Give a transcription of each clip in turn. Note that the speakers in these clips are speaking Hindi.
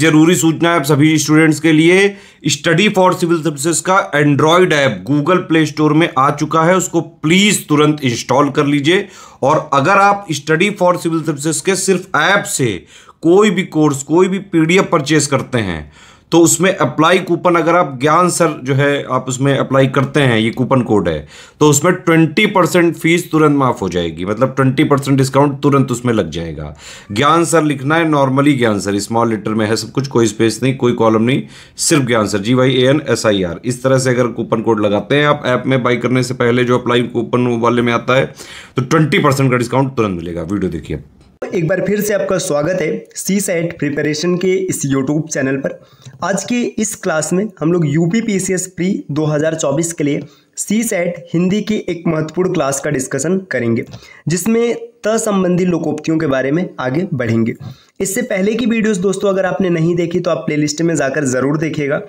जरूरी सूचना है आप सभी स्टूडेंट्स के लिए, स्टडी फॉर सिविल सर्विसेज का Android app Google play store में आ चुका है, उसको प्लीज तुरंत इंस्टॉल कर लीजिए। और अगर आप स्टडी फॉर सिविल सर्विसेज के सिर्फ ऐप से कोई भी कोर्स, कोई भी पीडीएफ परचेज करते हैं तो उसमें अप्लाई कूपन, अगर आप ज्ञान सर जो है आप उसमें अप्लाई करते हैं, ये कूपन कोड है, तो उसमें 20% फीस तुरंत माफ हो जाएगी, मतलब 20% डिस्काउंट तुरंत उसमें लग जाएगा। ज्ञान सर लिखना है, नॉर्मली ज्ञान सर स्मॉल लेटर में है सब कुछ, कोई स्पेस नहीं, कोई कॉलम नहीं, सिर्फ ज्ञान सर GYANSIR। इस तरह से अगर कूपन कोड लगाते हैं आप ऐप में बाई करने से पहले, जो अप्लाई कूपन वाले में आता है, तो 20% का डिस्काउंट तुरंत मिलेगा। वीडियो देखिए। एक बार फिर से आपका स्वागत है CSAT प्रिपरेशन के इस YouTube चैनल पर। आज के इस क्लास में हम लोग यूपी PCS प्री 2024 के लिए CSAT हिंदी की एक महत्वपूर्ण क्लास का डिस्कशन करेंगे, जिसमें त संबंधी लोकोक्तियों के बारे में आगे बढ़ेंगे। इससे पहले की वीडियोस दोस्तों अगर आपने नहीं देखी तो आप प्लेलिस्ट में जाकर ज़रूर देखिएगा।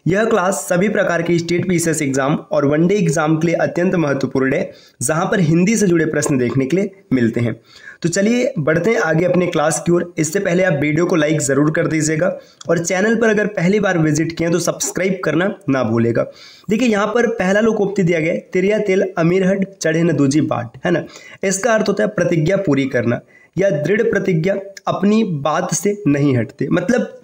यह क्लास सभी प्रकार के स्टेट PCS एग्जाम और वनडे एग्जाम के लिए अत्यंत महत्वपूर्ण है, जहां पर हिंदी से जुड़े प्रश्न देखने के लिए मिलते हैं। तो चलिए बढ़ते हैं आगे अपने क्लास की ओर। इससे पहले आप वीडियो को लाइक ज़रूर कर दीजिएगा और चैनल पर अगर पहली बार विजिट किए तो सब्सक्राइब करना ना भूलेगा। देखिए यहाँ पर पहला लोकोक्ति दिया गया है, तिरिया तेल अमीर हट चढ़े न दूजी बाट, है ना। इसका अर्थ होता है प्रतिज्ञा पूरी करना या दृढ़ प्रतिज्ञा, अपनी बात से नहीं हटते। मतलब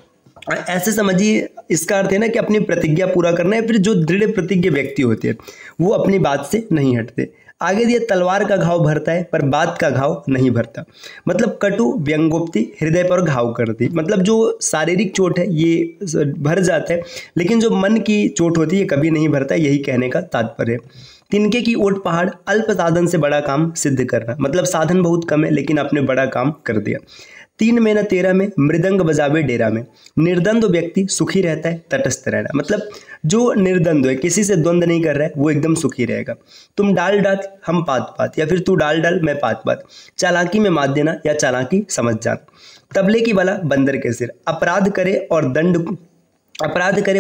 ऐसे समझिए, इसका अर्थ है ना कि अपनी प्रतिज्ञा पूरा करना है। फिर जो दृढ़ प्रतिज्ञ व्यक्ति होते हैं वो अपनी बात से नहीं हटते। आगे दिया तलवार का घाव भरता है पर बात का घाव नहीं भरता। मतलब कटु व्यंगोक्ति हृदय पर घाव करती। मतलब जो शारीरिक चोट है ये भर जाता है, लेकिन जो मन की चोट होती है ये कभी नहीं भरता, यही कहने का तात्पर्य है। तिनके की ओट पहाड़, अल्प साधन से बड़ा काम सिद्ध करना। मतलब साधन बहुत कम है लेकिन आपने बड़ा काम कर दिया। 3 में न 13 में मृदंग बजावे डेरा में। निर्द्वंद व्यक्ति सुखी रहता है, तटस्थ रहना। मतलब जो निर्द्वंद है, किसी से द्वंद्व नहीं कर रहा है, वो एकदम सुखी रहेगा। तुम डाल डाल हम पात पात, या फिर तू डाल डाल मैं पात पात। चालाकी में मात देना या चालाकी समझ जाना। तबले की बला बंदर के सिर। अपराध करे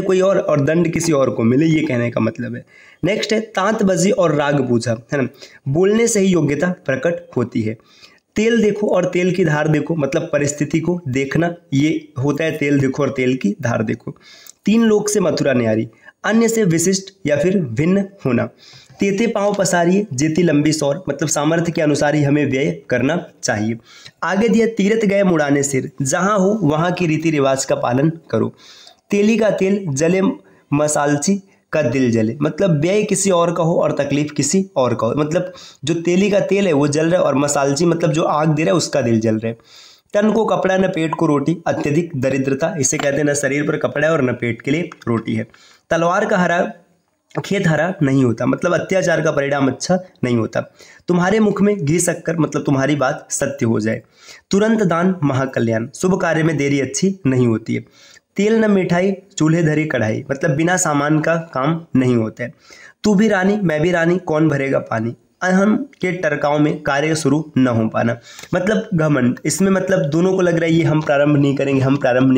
कोई और दंड किसी और को मिले, ये कहने का मतलब है। नेक्स्ट है तांत बजी और राग बूझा, है ना। बोलने से ही योग्यता प्रकट होती है। तेल देखो और तेल की धार देखो, मतलब परिस्थिति को देखना, ये होता है तेल देखो और तेल की धार देखो। 3 लोक से मथुरा न्यारी, अन्य से विशिष्ट या फिर भिन्न होना। तेते पांव पसारिए जेती लंबी सौर, मतलब सामर्थ्य के अनुसार ही हमें व्यय करना चाहिए। आगे दिया तीरथ गए मुड़ाने सिर, जहां हो वहां की रीति रिवाज का पालन करो। तेली का तेल जले मसालची का दिल जले। मतलब व्यय किसी और का हो और तकलीफ किसी और का हो। मतलब जो तेली का तेल है वो जल रहा है और मसालची मतलब जो आग दे रहा है उसका दिल जल रहा है। तन को कपड़ा न पेट को रोटी, अत्यधिक दरिद्रता, इसे कहते हैं न शरीर पर कपड़ा है और न पेट के लिए रोटी है। तलवार का हरा खेत हरा नहीं होता। मतलब अत्याचार का परिणाम अच्छा नहीं होता। तुम्हारे मुख में घी शक्कर, मतलब तुम्हारी बात सत्य हो जाए। तुरंत दान महाकल्याण, शुभ कार्य में देरी अच्छी नहीं होती है। तेल न मिठाई चूल्हे धरी कढ़ाई, मतलब बिना सामान का काम नहीं होता है। तू भी रानी मैं भी रानी, कौन भरेगा पानी। अहम के टरकाओं में कार्य शुरू न हो पाना। मतलब घमंड, इसमें मतलब दोनों को लग रहा है ये हम प्रारंभ नहीं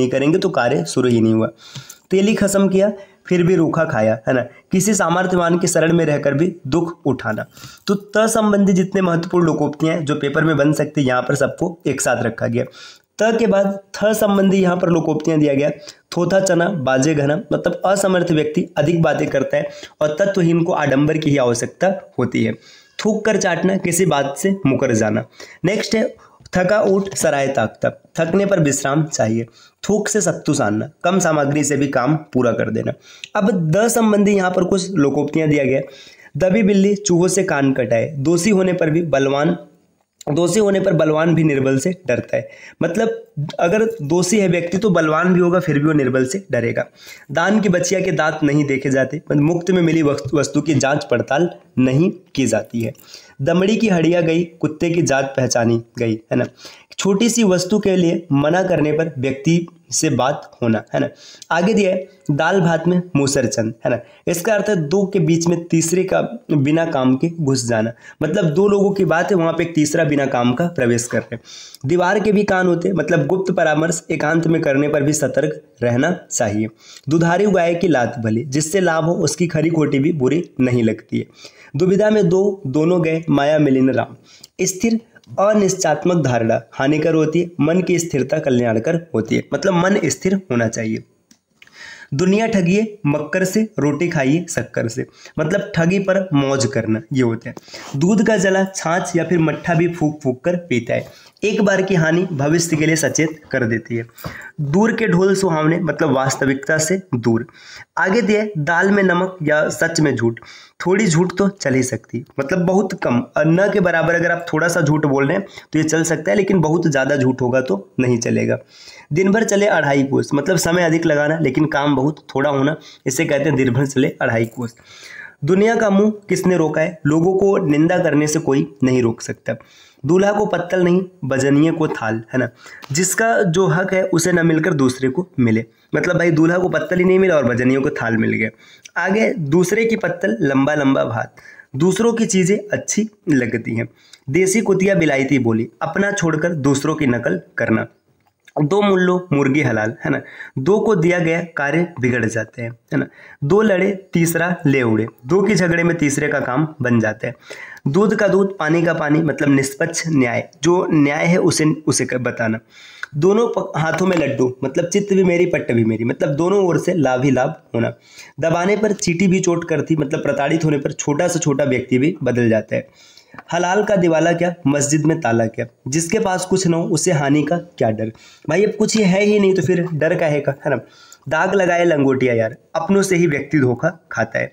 करेंगे तो कार्य शुरू ही नहीं हुआ। तेली खसम किया फिर भी रूखा खाया, है ना। किसी सामर्थ्यवान के शरण में रहकर भी दुख उठाना। तो त संबंधी जितने महत्वपूर्ण लोकोक्तियां हैं जो पेपर में बन सकती है, यहाँ पर सबको एक साथ रखा गया। त के बाद थ संबंधी यहाँ पर लोकोक्तियां दिया गया। थोथा चना बाजे घना, मतलब असमर्थ व्यक्ति अधिक बातें करता है और तत्वहीन को आडंबर की ही आवश्यकता होती है। थूक कर चाटना, किसी बात से मुकर जाना। नेक्स्ट है थका ऊट सराय ताकता, थकने पर विश्राम चाहिए। थूक से सत्तू सानना, कम सामग्री से भी काम पूरा कर देना। अब द संबंधी यहाँ पर कुछ लोकोक्तियां दिया गया। दबी बिल्ली चूहों से कान कटाए, दोषी होने पर बलवान भी निर्बल से डरता है। मतलब अगर दोषी है व्यक्ति तो बलवान भी होगा फिर भी वो निर्बल से डरेगा। दान की बचिया के दांत नहीं देखे जाते, मतलब मुफ्त में मिली वस्तु की जांच पड़ताल नहीं की जाती है। दमड़ी की हड्डियां गई, कुत्ते की जात पहचानी गई, है ना। छोटी सी वस्तु के लिए मना करने पर व्यक्ति से बात होना, है ना। आगे दिया है दाल भात में मूसरचंद, है ना। इसका अर्थ है 2 के बीच में तीसरे का बिना काम के घुस जाना। मतलब 2 लोगों की बात है, वहां पे एक तीसरा बिना काम का प्रवेश कर रहे। दीवार के भी कान होते, मतलब गुप्त परामर्श एकांत में करने पर भी सतर्क रहना चाहिए। दुधारी गाय की लात भली, जिससे लाभ हो उसकी खरी खोटी भी बुरी नहीं लगती है। दुविधा में 2 दोनों गए माया मिलिन राम। स्थिर अनिश्चयात्मक धारणा हानिकर होती है, मन की स्थिरता कल्याणकर होती है। मतलब मन स्थिर होना चाहिए। दुनिया ठगिए मक्कर से, रोटी खाइए शक्कर से। मतलब ठगी पर मौज करना ये होता है। दूध का जला छाछ या फिर मट्ठा भी फूक फूक कर पीता है। एक बार की हानि भविष्य के लिए सचेत कर देती है। दूर के ढोल सुहावने, मतलब वास्तविकता से दूर। आगे दिया दाल में नमक या सच में झूठ। थोड़ी झूठ तो चल ही सकती, मतलब बहुत कम, न के बराबर अगर आप थोड़ा सा झूठ बोल रहे हैं तो ये चल सकता है, लेकिन बहुत ज़्यादा झूठ होगा तो नहीं चलेगा। दिन भर चले 2.5 कोस, मतलब समय अधिक लगाना लेकिन काम बहुत थोड़ा होना, इसे कहते हैं दिन भर चले 2.5 कोस। दुनिया का मुंह किसने रोका है? लोगों को निंदा करने से कोई नहीं रोक सकता। दूल्हा को पत्तल नहीं, बजनिए को थाल, है ना। जिसका जो हक है उसे न मिलकर दूसरे को मिले। मतलब भाई दूल्हा को पत्तल ही नहीं मिला और बजनियों को थाल मिल गया। आगे दूसरे की पत्तल लंबा लंबा भात। दूसरों की चीजें अच्छी लगती हैं। देसी कुतिया बिलायती बोली, अपना छोड़कर दूसरों की नकल करना। दो मुल्लो मुर्गी हलाल, है ना। दो को दिया गया कार्य बिगड़ जाते हैं, है ना। दो लड़े तीसरा ले उड़े। दो की झगड़े में तीसरे का काम बन जाता है। दूध का दूध पानी का पानी, मतलब निष्पक्ष न्याय। जो न्याय है उसे बताना। दोनों हाथों में लड्डू, मतलब चित्त भी मेरी पट्ट भी मेरी, मतलब दोनों ओर से लाभ ही लाभ होना। दबाने पर चींटी भी चोट करती, मतलब प्रताड़ित होने पर छोटा से छोटा व्यक्ति भी बदल जाता है। हलाल का दिवाला क्या, मस्जिद में ताला क्या। जिसके पास कुछ ना हो उसे हानि का क्या डर। भाई अब कुछ ये है ही नहीं तो फिर डर काहे का, है ना। दाग लगाए लंगोटिया यार, अपनों से ही व्यक्ति धोखा खाता है।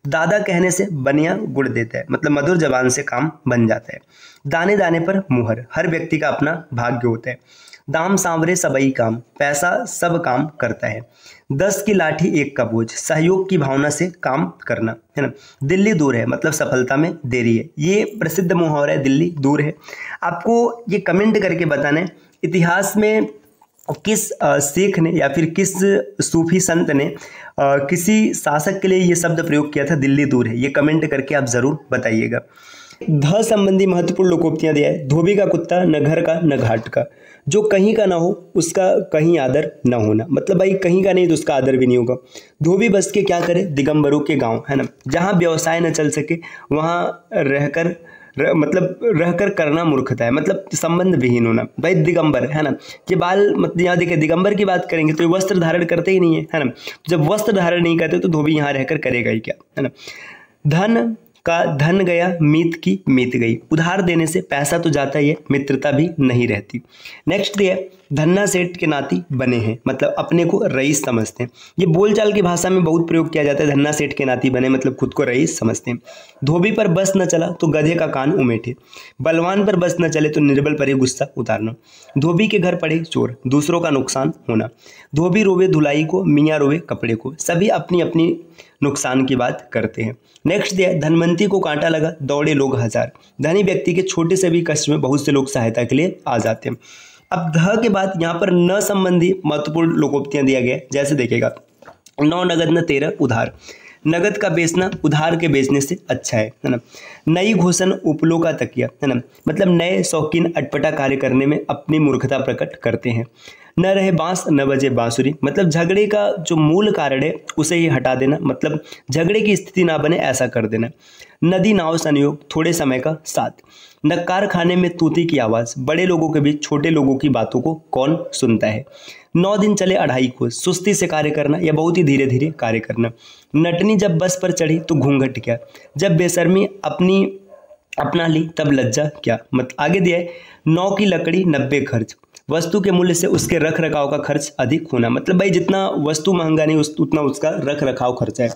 दादा कहने से बनिया गुड़ देता है, मतलब मधुर जबान से काम बन जाता है। दाने दाने पर मुहर, हर व्यक्ति का अपना भाग्य होता है। दाम सांवरे सबई काम, पैसा सब काम करता है। 10 की लाठी 1 का बोझ, सहयोग की भावना से काम करना, है ना। दिल्ली दूर है, मतलब सफलता में देरी है। ये प्रसिद्ध मुहावरा है, दिल्ली दूर है। आपको ये कमेंट करके बताना है इतिहास में किस शेख ने या फिर किस सूफी संत ने किसी शासक के लिए ये शब्द प्रयोग किया था, दिल्ली दूर है। ये कमेंट करके आप जरूर बताइएगा। ध संबंधी महत्वपूर्ण लोकोक्तियां दिया है। धोबी का कुत्ता न घर का न घाट का। जो कहीं का ना हो उसका कहीं आदर न होना, मतलब भाई कहीं का नहीं तो उसका आदर भी नहीं होगा। धोबी बस के क्या करे दिगंबरों के गांव, है ना। जहां व्यवसाय न चल सके वहां रहकर करना मूर्खता है, मतलब संबंध विहीन होना। भाई दिगंबर, है ना। ये बाल, मतलब यहाँ देखिए दिगंबर की बात करेंगे तो ये वस्त्र धारण करते ही नहीं है ना। जब वस्त्र धारण नहीं करते तो धोबी यहाँ रहकर करेगा ही क्या, है ना। धन का धन गया मीत की मीत गई। उधार देने से पैसा तो जाता ही है, मित्रता भी नहीं रहती। नेक्स्ट ये धन्ना सेठ के नाती बने हैं, मतलब अपने को रईस समझते हैं। ये बोलचाल की भाषा में बहुत प्रयोग किया जाता है। धन्ना सेठ के नाती बने मतलब खुद को रईस समझते हैं। धोबी पर बस न चला तो गधे का कान उमेठे। बलवान पर बस न चले तो निर्बल पर ही गुस्सा उतारना। धोबी के घर पड़े चोर, दूसरों का नुकसान होना। धोबी रोवे धुलाई को, मियाँ रोवे कपड़े को। सभी अपनी अपनी नुकसान की बात करते हैं। नेक्स्ट दिया धनवंती को कांटा लगा दौड़े लोग हजार। धनी व्यक्ति के छोटे से भी कष्ट में बहुत से लोग सहायता के लिए आ जाते हैं। अब ध के बाद यहाँ पर न संबंधी महत्वपूर्ण लोकोक्तियां दिया गया, जैसे देखिएगा 9 नगद न 13 उधार। नगद का बेचना उधार के बेचने से अच्छा है ना। नई घोषण उपलों का तकिया, है ना। मतलब नए शौकीन अटपटा कार्य करने में अपनी मूर्खता प्रकट करते हैं। न रहे बांस न बजे बांसुरी, मतलब झगड़े का जो मूल कारण है उसे ही हटा देना, मतलब झगड़े की स्थिति ना बने ऐसा कर देना। नदी नाव संयोग थोड़े समय का साथ। न कारखाने में तूती की आवाज़, बड़े लोगों के बीच छोटे लोगों की बातों को कौन सुनता है। 9 दिन चले 2.5 कोस, सुस्ती से कार्य करना या बहुत ही धीरे धीरे कार्य करना। नटनी जब बस पर चढ़ी तो घूंघट क्या, जब बेशर्मी अपना ली तब लज्जा क्या। मत आगे दिया है 9 की लकड़ी 90 खर्च। वस्तु के मूल्य से उसके रख रखाव का खर्च अधिक होना, मतलब भाई जितना वस्तु महंगा नहीं उतना उसका रख रखाव खर्चा है।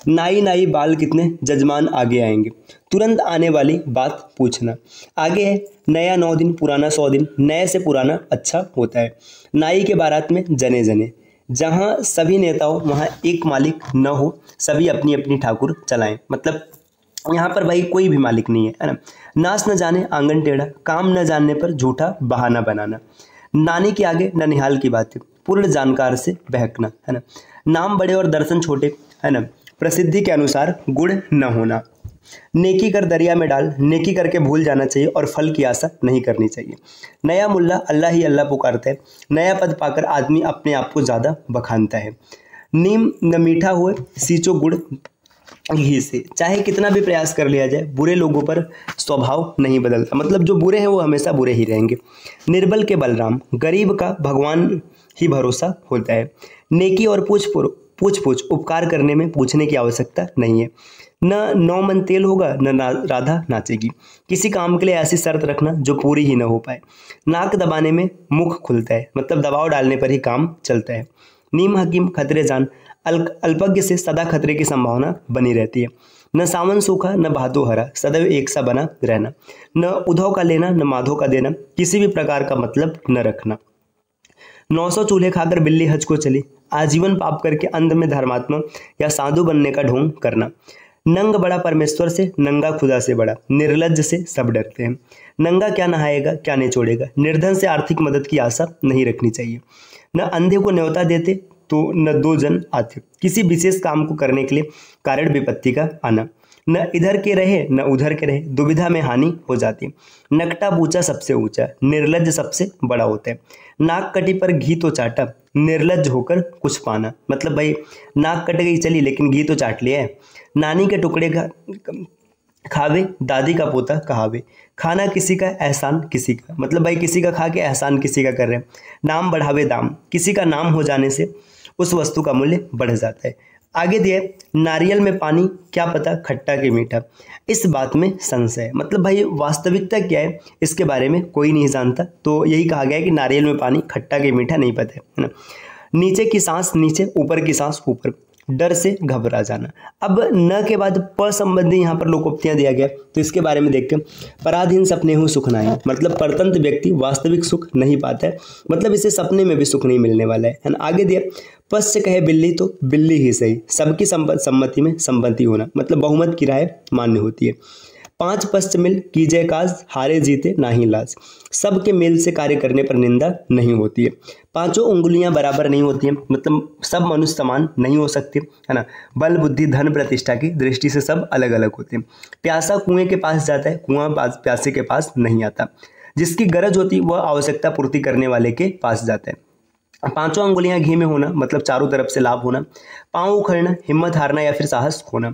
नाई नाई बाल कितने जजमान आगे आएंगे। तुरंत आने वाली बात पूछना। आगे है नया 9 दिन पुराना 100 दिन, नए से पुराना अच्छा होता है। नाई के बारात में जने जने, जहाँ सभी नेता हो वहाँ एक मालिक न हो, सभी अपनी अपनी ठाकुर चलाएं, मतलब यहाँ पर भाई कोई भी मालिक नहीं है ना। नाच न जाने आंगन टेढ़ा, काम न जानने पर झूठा बहाना बनाना। नानी के आगे ननिहाल की बातें, पूर्ण जानकार से बहकना, है ना। नाम बड़े और दर्शन छोटे, है ना। प्रसिद्धि के अनुसार गुण न होना। नेकी कर दरिया में डाल, नेकी करके भूल जाना चाहिए और फल की आशा नहीं करनी चाहिए। नया मुल्ला अल्लाह ही अल्लाह पुकारता है। नया पद पाकर आदमी अपने आप को ज़्यादा बखानता है। नीम न मीठा हुए सींचो गुड़ घी से। चाहे कितना भी प्रयास कर लिया जाए, बुरे लोगों पर स्वभाव नहीं बदलता, मतलब जो बुरे हैं वो हमेशा बुरे ही रहेंगे। निर्बल के बलराम, गरीब का भगवान ही भरोसा होता है। नेकी और पूछ उपकार करने में पूछने की आवश्यकता नहीं है। न 9 मन तेल होगा न राधा नाचेगी। किसी काम के लिए ऐसी शर्त रखना जो पूरी ही न हो पाए। नाक दबाने में मुख खुलता है, मतलब दबाव डालने पर ही काम चलता है। नीम हकीम खतरे जान, अल्पज्ञ से सदा खतरे की संभावना बनी रहती है। न सावन सूखा न भादो हरा, सदैव एक सा बना रहना। न उद्धव का लेना न माधो का देना, किसी भी प्रकार का मतलब न रखना। 900 चूल्हे खाकर बिल्ली हज को चली, आजीवन पाप करके अंत में धर्मात्मा या साधु बनने का ढोंग करना। नंग बड़ा परमेश्वर से, नंगा खुदा से बड़ा, निर्लज्ज से सब डरते हैं। नंगा क्या नहाएगा क्या निचोड़ेगा, निर्धन से आर्थिक मदद की आशा नहीं रखनी चाहिए। न अंधे को न्योता देते तो न 2 जन आते। किसी विशेष काम को करने के लिए कारण विपत्ति का आना। न इधर के रहे न उधर के रहे, दुविधा में हानि हो जाती है। नकटा बूचा सबसे ऊंचा, निर्लज्ज सबसे बड़ा होता है। नाक कटी पर घी तो चाटा, निर्लज्ज होकर कुछ पाना, मतलब भाई नाक कट गई चली लेकिन घी तो चाट लिया है। नानी के टुकड़े खावे, दादी का पोता कहावे। खाना किसी का एहसान किसी का, मतलब भाई किसी का खा के एहसान किसी का कर रहे हैं। नाम बढ़ावे दाम, किसी का नाम हो जाने से उस वस्तु का मूल्य बढ़ जाता है। आगे दिए नारियल में पानी क्या पता खट्टा के मीठा, इस बात में संशय है, मतलब भाई वास्तविकता क्या है इसके बारे में कोई नहीं जानता। तो यही कहा गया है कि नारियल में पानी खट्टा के मीठा नहीं पता है ना। नीचे की सांस नीचे, ऊपर की सांस ऊपर, डर से घबरा जाना। अब न के बाद प संबंधी यहाँ पर लोकोक्तियां दिया गया, तो इसके बारे में देखते हैं। पराधीन सपने हूँ सुख नाही, मतलब परतंत्र व्यक्ति वास्तविक सुख नहीं पाता है, मतलब इसे सपने में भी सुख नहीं मिलने वाला है ना। आगे दिया पश्च कहे बिल्ली तो बिल्ली ही सही, सबकी सम्मति में सम्मति होना, मतलब बहुमत की राय मान्य होती है। 5 पश्च मिल कीजिए काज, हारे जीते नाही लाज, सबके मेल से कार्य करने पर निंदा नहीं होती है। 5 उंगलियां बराबर नहीं होती हैं, मतलब सब मनुष्य समान नहीं हो सकते, है ना। बल बुद्धि धन प्रतिष्ठा की दृष्टि से सब अलग अलग होते हैं। प्यासा कुएं के पास जाता है, कुआं प्यासे के पास नहीं आता। जिसकी गरज होती है वह आवश्यकता पूर्ति करने वाले के पास जाता है। 5 अंगुलियां घी में होना, मतलब चारों तरफ से लाभ होना। पाँव उखड़ना, हिम्मत हारना या फिर साहस खोना।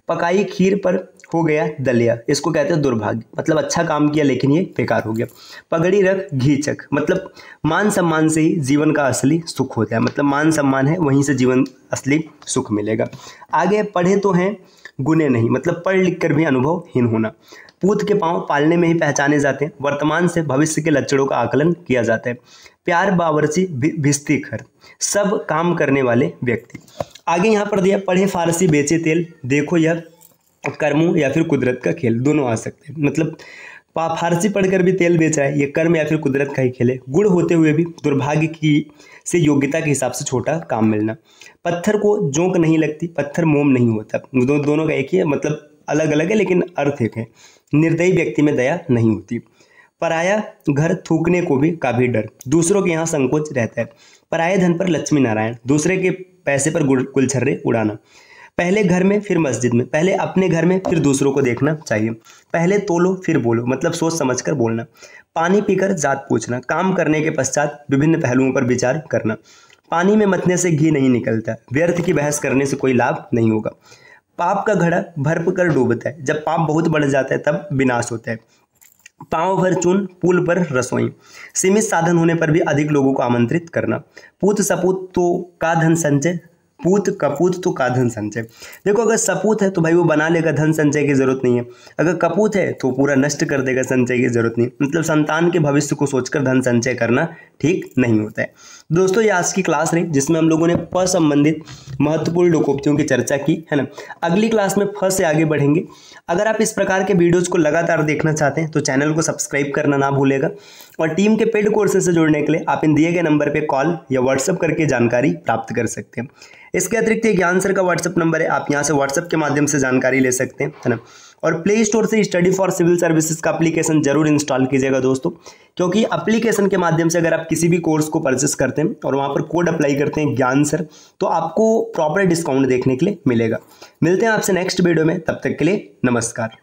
पकाई खीर पर हो गया दलिया, इसको कहते हैं दुर्भाग्य, मतलब अच्छा काम किया लेकिन ये बेकार हो गया। पगड़ी रख घी चख, मतलब मान सम्मान से ही जीवन का असली सुख होता है, मतलब मान सम्मान है वहीं से जीवन असली सुख मिलेगा। आगे पढ़े तो हैं गुने नहीं, मतलब पढ़ लिख कर भी अनुभवहीन होना। पूत के पांव पालने में ही पहचाने जाते हैं, वर्तमान से भविष्य के लक्षणों का आकलन किया जाता है। प्यार बावर्ची भिस्ती खर, सब काम करने वाले व्यक्ति। आगे यहाँ पर दिया पढ़े फारसी बेचे तेल, देखो यह कर्मों या फिर कुदरत का खेल, दोनों आ सकते हैं, मतलब फारसी पढ़कर भी तेल बेच रहा है, ये कर्म या फिर कुदरत का ही खेल है। गुण होते हुए भी दुर्भाग्य की से योग्यता के हिसाब से छोटा काम मिलना। पत्थर को जोंक नहीं लगती, पत्थर मोम नहीं होता, दोनों का एक ही है, मतलब अलग अलग है लेकिन अर्थ एक है। निर्दयी व्यक्ति में दया नहीं होती। पराया घर थूकने को भी काफी डर, दूसरों के यहाँ संकोच रहता है। पराये धन पर लक्ष्मी नारायण, दूसरे के पैसे पर गुलछर्रे उड़ाना। पहले घर में फिर मस्जिद में, पहले अपने घर में फिर दूसरों को देखना चाहिए। पहले तोलो फिर बोलो, मतलब सोच समझकर बोलना। पानी पीकर जात पूछना, काम करने के पश्चात विभिन्न पहलुओं पर विचार करना। पानी में मथने से घी नहीं निकलता, व्यर्थ की बहस करने से कोई लाभ नहीं होगा। पाप का घड़ा भर कर डूबता है, जब पाप बहुत बढ़ जाता है तब विनाश होता है। पांव भर चून पुल पर रसोई, सीमित साधन होने पर भी अधिक लोगों को आमंत्रित करना। पूत सपूत तो का धन संचय, पूत कपूत तो का धन संचय। देखो अगर सपूत है तो भाई वो बना लेगा, धन संचय की जरूरत नहीं है। अगर कपूत है तो पूरा नष्ट कर देगा, संचय की जरूरत नहीं, मतलब संतान के भविष्य को सोचकर धन संचय करना ठीक नहीं होता है। दोस्तों ये आज की क्लास रही जिसमें हम लोगों ने प संबंधित महत्वपूर्ण लोकोक्तियों की चर्चा की, है ना। अगली क्लास में फ से आगे बढ़ेंगे। अगर आप इस प्रकार के वीडियोज को लगातार देखना चाहते हैं तो चैनल को सब्सक्राइब करना ना भूलेगा, और टीम के पेड कोर्सेज से जुड़ने के लिए आप इन दिए गए नंबर पर कॉल या व्हाट्सएप करके जानकारी प्राप्त कर सकते हैं। इसके अतिरिक्त ये ज्ञान सर का व्हाट्सएप नंबर है, आप यहाँ से व्हाट्सएप के माध्यम से जानकारी ले सकते हैं, है ना। और प्ले स्टोर से स्टडी फॉर सिविल सर्विसेज का एप्लीकेशन जरूर इंस्टॉल कीजिएगा दोस्तों, क्योंकि एप्लीकेशन के माध्यम से अगर आप किसी भी कोर्स को परचेस करते हैं और वहाँ पर कोड अप्लाई करते हैं ज्ञान सर, तो आपको प्रॉपर डिस्काउंट देखने के लिए मिलेगा। मिलते हैं आपसे नेक्स्ट वीडियो में, तब तक के लिए नमस्कार।